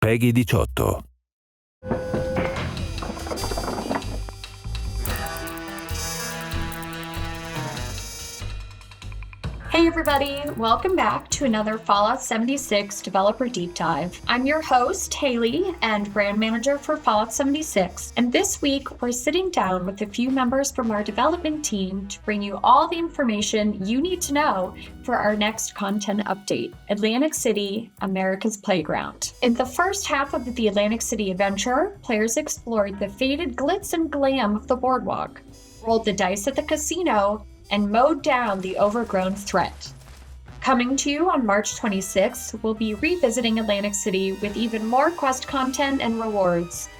PEGI 18. Hey everybody, welcome back to another Fallout 76 Developer Deep Dive. I'm your host, Haley, and brand manager for Fallout 76, and this week we're sitting down with a few members from our development team to bring you all the information you need to know for our next content update, Atlantic City, America's Playground. In the first half of the Atlantic City adventure, players explored the faded glitz and glam of the boardwalk, rolled the dice at the casino, and mowed down the overgrown threat. Coming to you on March 26th, we'll be revisiting Atlantic City with even more quest content and rewards.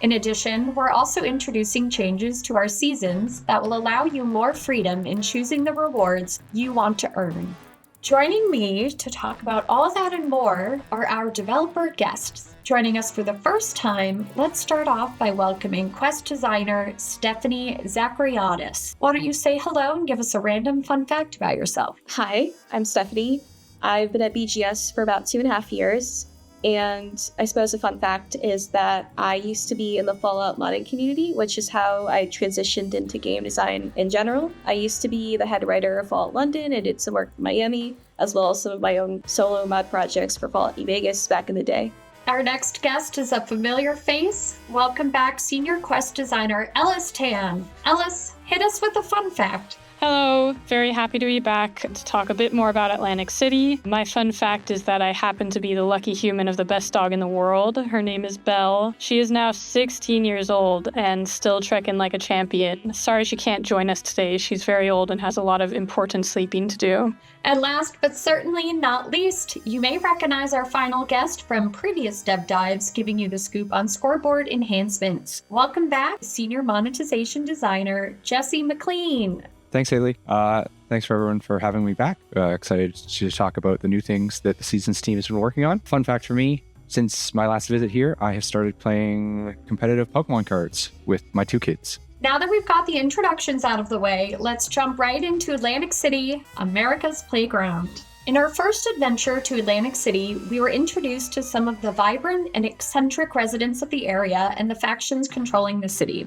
In addition, we're also introducing changes to our seasons that will allow you more freedom in choosing the rewards you want to earn. Joining me to talk about all that and more are our developer guests. Joining us for the first time, let's start off by welcoming quest designer Stephanie Zachariadis. Why don't you say hello and give us a random fun fact about yourself? Hi, I'm Stephanie. I've been at BGS for about 2.5 years. And I suppose a fun fact is that I used to be in the Fallout modding community, which is how I transitioned into game design in general. I used to be the head writer of Fallout London and did some work in Miami, as well as some of my own solo mod projects for Fallout New Vegas back in the day. Our next guest is a familiar face. Welcome back, senior quest designer Ellis Tan. Ellis, hit us with a fun fact. Hello, very happy to be back to talk a bit more about Atlantic City. My fun fact is that I happen to be the lucky human of the best dog in the world. Her name is Belle. She is now 16 years old and still trekking like a champion. Sorry she can't join us today. She's very old and has a lot of important sleeping to do. And last but certainly not least, you may recognize our final guest from previous dev dives giving you the scoop on scoreboard enhancements. Welcome back, senior monetization designer Jesse McLean. Thanks, Haley. Thanks for everyone for having me back. Excited to talk about the new things that the Seasons team has been working on. Fun fact for me, since my last visit here, I have started playing competitive Pokemon cards with my 2 kids. Now that we've got the introductions out of the way, let's jump right into Atlantic City, America's Playground. In our first adventure to Atlantic City, we were introduced to some of the vibrant and eccentric residents of the area and the factions controlling the city.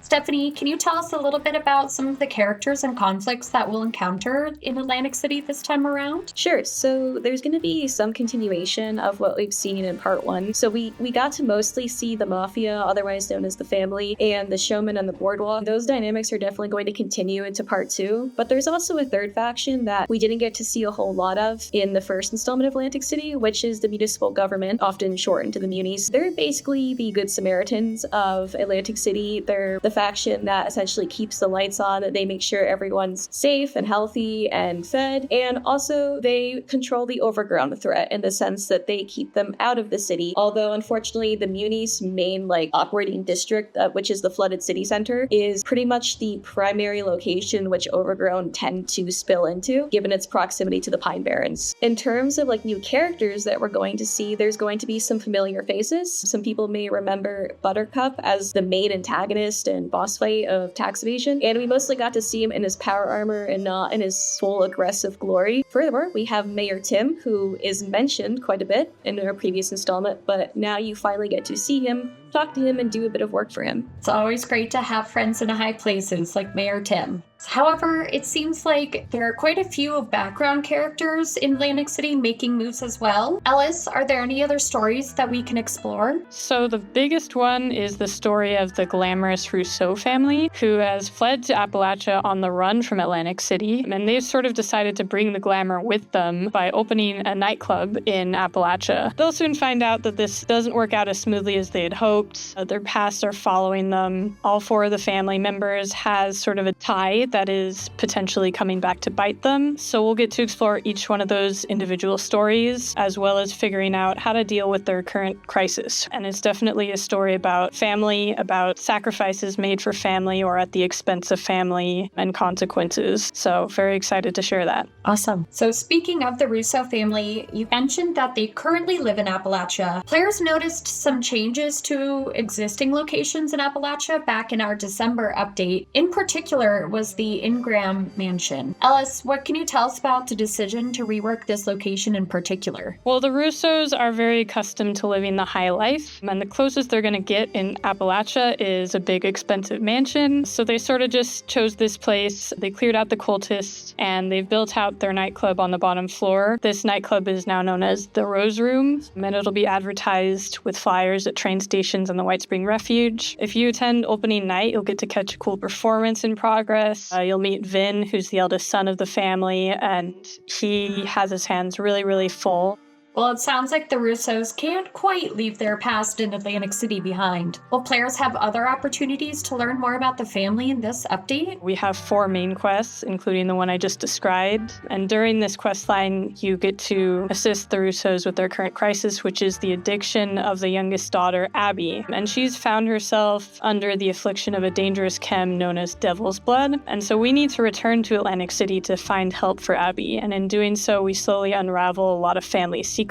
Stephanie, can you tell us a little bit about some of the characters and conflicts that we'll encounter in Atlantic City this time around? Sure. So there's going to be some continuation of what we've seen in part 1. So we got to mostly see the Mafia, otherwise known as the Family, and the Showman on the Boardwalk. Those dynamics are definitely going to continue into part 2. But there's also a third faction that we didn't get to see a whole lot of in the first installment of Atlantic City, which is the municipal government, often shortened to the Munis. They're basically the Good Samaritans of Atlantic City. They're the faction that essentially keeps the lights on. They make sure everyone's safe and healthy and fed, and also they control the overground threat in the sense that they keep them out of the city. Although unfortunately the Munis' main operating district, which is the flooded city center, is pretty much the primary location which overgrown tend to spill into, given its proximity to the Pine Barrens. In terms of new characters that we're going to see, there's going to be some familiar faces. Some people may remember Buttercup as the main antagonist and boss fight of tax evasion, and we mostly got to see him in his power armor and not in his full aggressive glory. Furthermore, we have Mayor Tim, who is mentioned quite a bit in our previous installment, but now you finally get to see him, talk to him, and do a bit of work for him. It's always great to have friends in high places like Mayor Tim. However, it seems like there are quite a few background characters in Atlantic City making moves as well. Ellis, are there any other stories that we can explore? So the biggest one is the story of the glamorous Russo family, who has fled to Appalachia on the run from Atlantic City, and they've sort of decided to bring the glamour with them by opening a nightclub in Appalachia. They'll soon find out that this doesn't work out as smoothly as they had hoped. Their pasts are following them. All 4 of the family members has sort of a tie that is potentially coming back to bite them. So we'll get to explore each one of those individual stories, as well as figuring out how to deal with their current crisis. And it's definitely a story about family, about sacrifices made for family or at the expense of family, and consequences. So very excited to share that. Awesome. So speaking of the Russo family, you mentioned that they currently live in Appalachia. Players noticed some changes to existing locations in Appalachia back in our December update. In particular, was as the Ingram Mansion. Ellis, what can you tell us about the decision to rework this location in particular? Well, the Russos are very accustomed to living the high life, and the closest they're going to get in Appalachia is a big, expensive mansion. So they sort of just chose this place. They cleared out the cultists, and they've built out their nightclub on the bottom floor. This nightclub is now known as the Rose Room, and it'll be advertised with flyers at train stations and the White Spring Refuge. If you attend opening night, you'll get to catch a cool performance in progress. You'll meet Vin, who's the eldest son of the family, and he has his hands really, really full. Well, it sounds like the Russos can't quite leave their past in Atlantic City behind. Will players have other opportunities to learn more about the family in this update? We have 4 main quests, including the one I just described. And during this quest line, you get to assist the Russos with their current crisis, which is the addiction of the youngest daughter, Abby. And she's found herself under the affliction of a dangerous chem known as Devil's Blood. And so we need to return to Atlantic City to find help for Abby. And in doing so, we slowly unravel a lot of family secrets.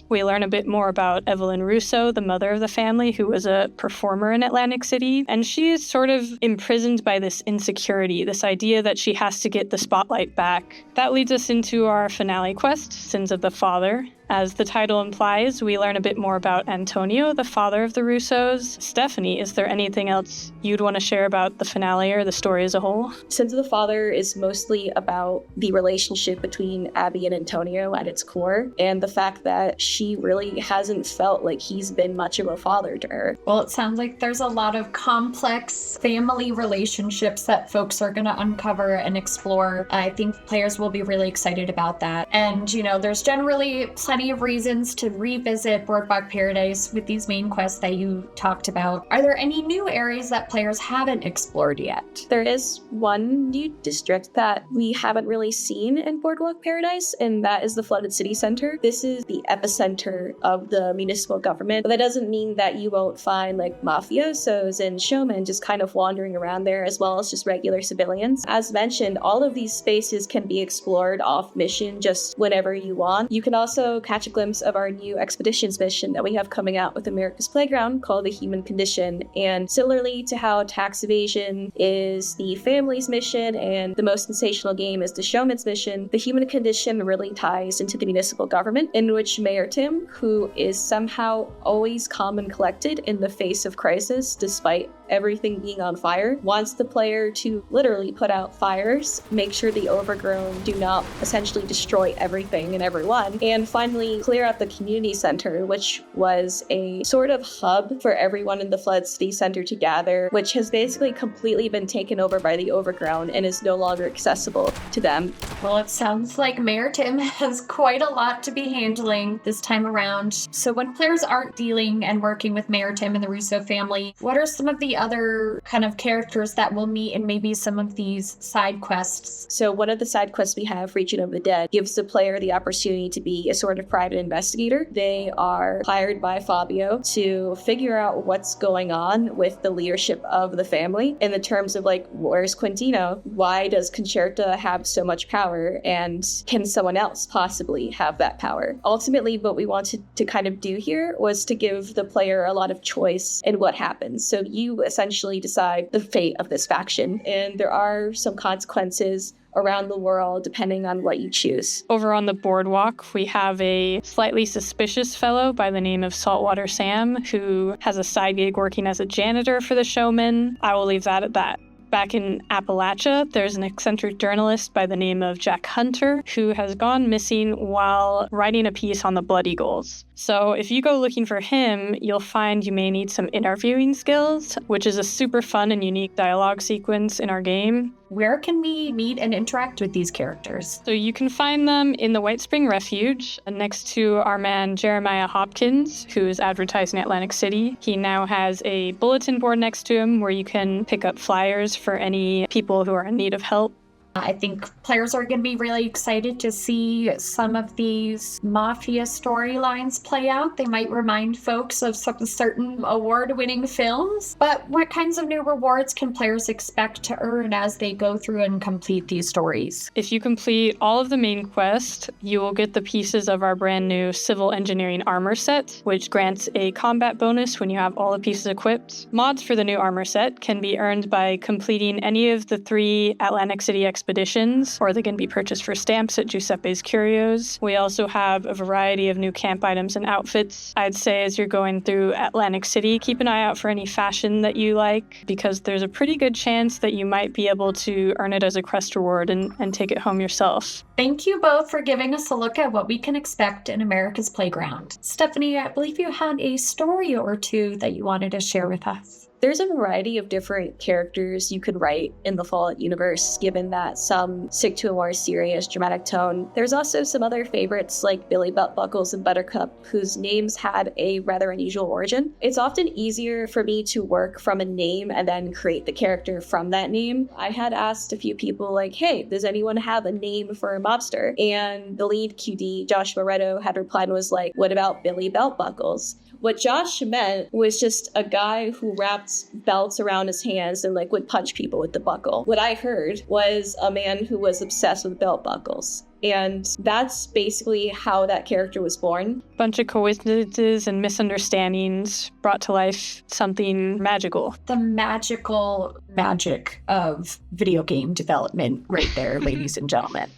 We learn a bit more about Evelyn Russo, the mother of the family, who was a performer in Atlantic City. And she is sort of imprisoned by this insecurity, this idea that she has to get the spotlight back. That leads us into our finale quest, Sins of the Father. As the title implies, we learn a bit more about Antonio, the father of the Russos. Stephanie, is there anything else you'd want to share about the finale or the story as a whole? Sins of the Father is mostly about the relationship between Abby and Antonio at its core, and the fact that she really hasn't felt like he's been much of a father to her. Well, it sounds like there's a lot of complex family relationships that folks are going to uncover and explore. I think players will be really excited about that. And, there's generally plenty of reasons to revisit Boardwalk Paradise with these main quests that you talked about. Are there any new areas that players haven't explored yet? There is one new district that we haven't really seen in Boardwalk Paradise, and that is the Flooded City Center. This is the epicenter of the municipal government, but that doesn't mean that you won't find mafiosos and showmen just kind of wandering around there, as well as just regular civilians. As mentioned, all of these spaces can be explored off mission just whenever you want. You can also catch a glimpse of our new expeditions mission that we have coming out with America's Playground called The Human Condition. And similarly to how tax evasion is the family's mission and the most sensational game is the showman's mission, The Human Condition really ties into the municipal government, in which Mayor Tim, who is somehow always calm and collected in the face of crisis despite everything being on fire, wants the player to literally put out fires, make sure the overgrown do not essentially destroy everything and everyone, and finally clear out the community center, which was a sort of hub for everyone in the Flood City Center to gather, which has basically completely been taken over by the overgrown and is no longer accessible to them. Well, it sounds like Mayor Tim has quite a lot to be handling this time around. So when players aren't dealing and working with Mayor Tim and the Russo family, what are some of the other kind of characters that we'll meet in maybe some of these side quests? So one of the side quests we have, Region of the Dead, gives the player the opportunity to be a sort of private investigator. They are hired by Fabio to figure out what's going on with the leadership of the family in the terms of where's Quintino? Why does Concerta have so much power? And can someone else possibly have that power? Ultimately, what we wanted to kind of do here was to give the player a lot of choice in what happens. So you essentially decide the fate of this faction, and there are some consequences around the world depending on what you choose. Over on the boardwalk, we have a slightly suspicious fellow by the name of Saltwater Sam, who has a side gig working as a janitor for the showman. I will leave that at that. Back in Appalachia, there's an eccentric journalist by the name of Jack Hunter who has gone missing while writing a piece on the Blood Eagles. So if you go looking for him, you'll find you may need some interviewing skills, which is a super fun and unique dialogue sequence in our game. Where can we meet and interact with these characters? So you can find them in the White Spring Refuge next to our man Jeremiah Hopkins, who is advertising Atlantic City. He now has a bulletin board next to him where you can pick up flyers for any people who are in need of help. I think players are going to be really excited to see some of these Mafia storylines play out. They might remind folks of some certain award-winning films. But what kinds of new rewards can players expect to earn as they go through and complete these stories? If you complete all of the main quest, you will get the pieces of our brand new civil engineering armor set, which grants a combat bonus when you have all the pieces equipped. Mods for the new armor set can be earned by completing any of the 3 Atlantic City expeditions, or they can be purchased for stamps at Giuseppe's Curios. We also have a variety of new camp items and outfits. I'd say as you're going through Atlantic City, keep an eye out for any fashion that you like, because there's a pretty good chance that you might be able to earn it as a quest reward and take it home yourself. Thank you both for giving us a look at what we can expect in America's Playground. Stephanie, I believe you had a story or two that you wanted to share with us. There's a variety of different characters you could write in the Fallout universe, given that some stick to a more serious, dramatic tone. There's also some other favorites like Billy Belt Buckles and Buttercup, whose names had a rather unusual origin. It's often easier for me to work from a name and then create the character from that name. I had asked a few people like, hey, does anyone have a name for a mobster? And the lead QD, Josh Moretto, had replied and was like, what about Billy Belt Buckles? What Josh meant was just a guy who wrapped belts around his hands and would punch people with the buckle. What I heard was a man who was obsessed with belt buckles. And that's basically how that character was born. Bunch of coincidences and misunderstandings brought to life something magical. The magical magic of video game development right there, ladies and gentlemen.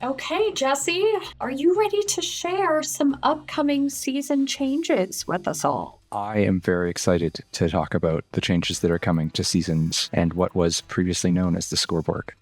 Okay, Jesse, are you ready to share some upcoming season changes with us all? I am very excited to talk about the changes that are coming to seasons and what was previously known as the scoreboard.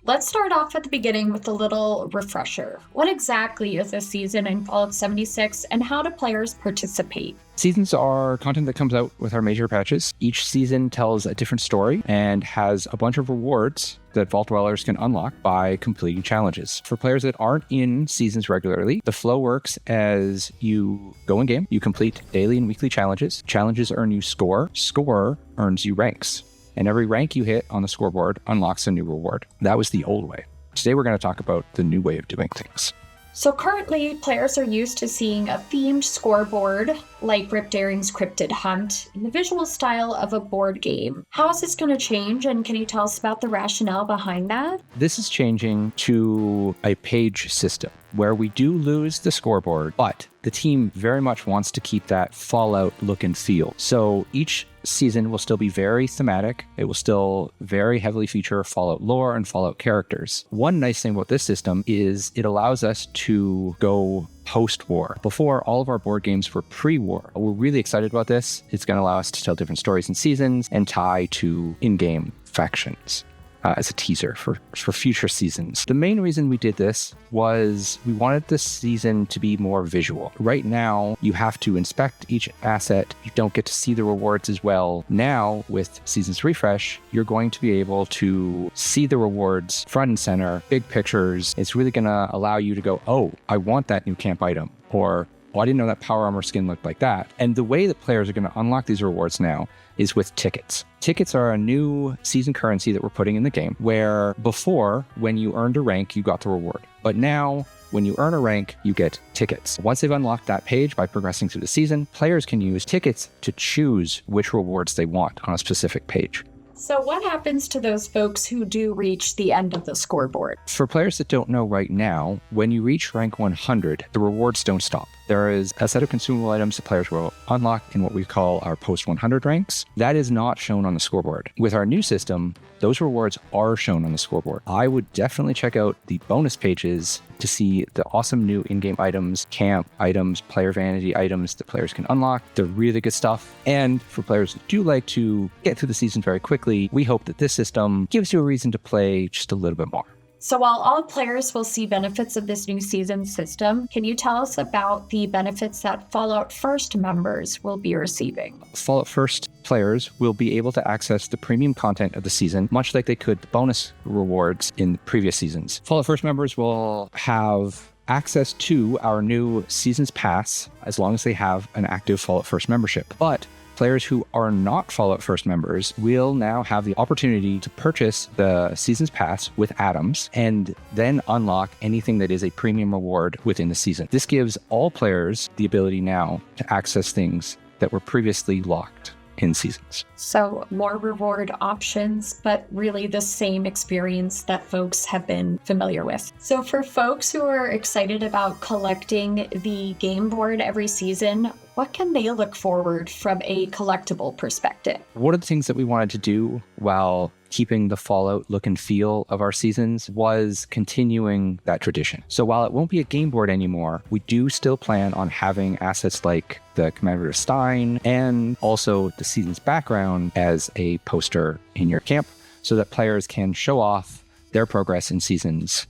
Let's start off at the beginning with a little refresher. What exactly is a season in Fallout 76, and how do players participate? Seasons are content that comes out with our major patches. Each season tells a different story and has a bunch of rewards that Vault Dwellers can unlock by completing challenges. For players that aren't in seasons regularly, the flow works as you go in game, you complete daily and weekly challenges. Challenges earn you score. Score earns you ranks. And every rank you hit on the scoreboard unlocks a new reward. That was the old way. Today we're going to talk about the new way of doing things. So currently, players are used to seeing a themed scoreboard, like Rip Daring's Cryptid Hunt, in the visual style of a board game. How is this going to change, and can you tell us about the rationale behind that? This is changing to a page system, where we do lose the scoreboard, but the team very much wants to keep that Fallout look and feel. So each season will still be very thematic. It will still very heavily feature Fallout lore and Fallout characters. One nice thing about this system is it allows us to go post-war. Before, all of our board games were pre-war. We're really excited about this. It's going to allow us to tell different stories and seasons and tie to in-game factions. As a teaser for future seasons. The main reason we did this was we wanted this season to be more visual. Right now, you have to inspect each asset. You don't get to see the rewards as well. Now, with Seasons Refresh, you're going to be able to see the rewards front and center, big pictures. It's really going to allow you to go, oh, I want that new camp item, or oh, I didn't know that power armor skin looked like that. And the way that players are going to unlock these rewards now is with tickets. Tickets are a new season currency that we're putting in the game, where before, when you earned a rank, you got the reward. But now, when you earn a rank, you get tickets. Once they've unlocked that page by progressing through the season, players can use tickets to choose which rewards they want on a specific page. So what happens to those folks who do reach the end of the scoreboard? For players that don't know right now, when you reach rank 100, the rewards don't stop. There is a set of consumable items that players will unlock in what we call our post-100 ranks. That is not shown on the scoreboard. With our new system, those rewards are shown on the scoreboard. I would definitely check out the bonus pages to see the awesome new in-game items, camp items, player vanity items that players can unlock. They're really good stuff. And for players who do like to get through the season very quickly, we hope that this system gives you a reason to play just a little bit more. So while all players will see benefits of this new season system, can you tell us about the benefits that Fallout First members will be receiving? Fallout First players will be able to access the premium content of the season, much like they could the bonus rewards in the previous seasons. Fallout First members will have access to our new Seasons Pass as long as they have an active Fallout First membership. But Players who are not Fallout First members will now have the opportunity to purchase the Season's Pass with atoms and then unlock anything that is a premium reward within the season. This gives all players the ability now to access things that were previously locked in seasons. So more reward options, but really the same experience that folks have been familiar with. So for folks who are excited about collecting the game board every season, what can they look forward from a collectible perspective? One of the things that we wanted to do while keeping the Fallout look and feel of our seasons was continuing that tradition. So while it won't be a game board anymore, we do still plan on having assets like the Commemorative Stein and also the season's background as a poster in your camp so that players can show off their progress in seasons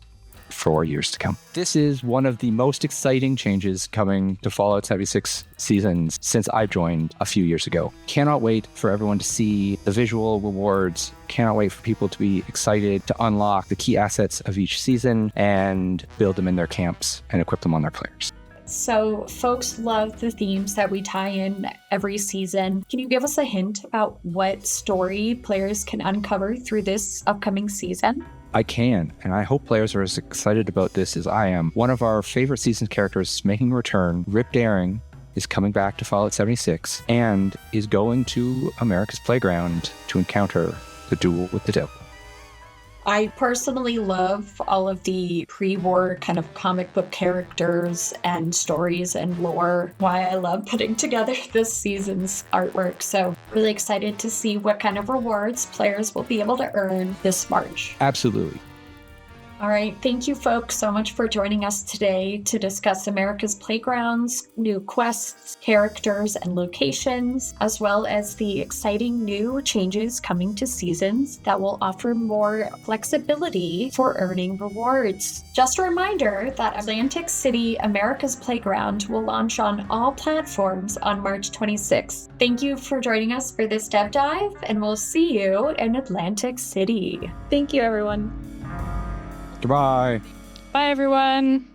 for years to come. This is one of the most exciting changes coming to Fallout 76 seasons since I joined a few years ago. Cannot wait for everyone to see the visual rewards. Cannot wait for people to be excited to unlock the key assets of each season and build them in their camps and equip them on their players. So folks love the themes that we tie in every season. Can you give us a hint about what story players can uncover through this upcoming season? I can, and I hope players are as excited about this as I am. One of our favorite season characters making a return, Rip Daring, is coming back to Fallout 76 and is going to America's Playground to encounter the duel with the devil. I personally love all of the pre-war kind of comic book characters and stories and lore. Why I love putting together this season's artwork. So really excited to see what kind of rewards players will be able to earn this March. Absolutely. All right. Thank you, folks, so much for joining us today to discuss America's Playgrounds, new quests, characters, and locations, as well as the exciting new changes coming to seasons that will offer more flexibility for earning rewards. Just a reminder that Atlantic City America's Playground will launch on all platforms on March 26th. Thank you for joining us for this dev dive, and we'll see you in Atlantic City. Thank you, everyone. Goodbye. Bye, everyone.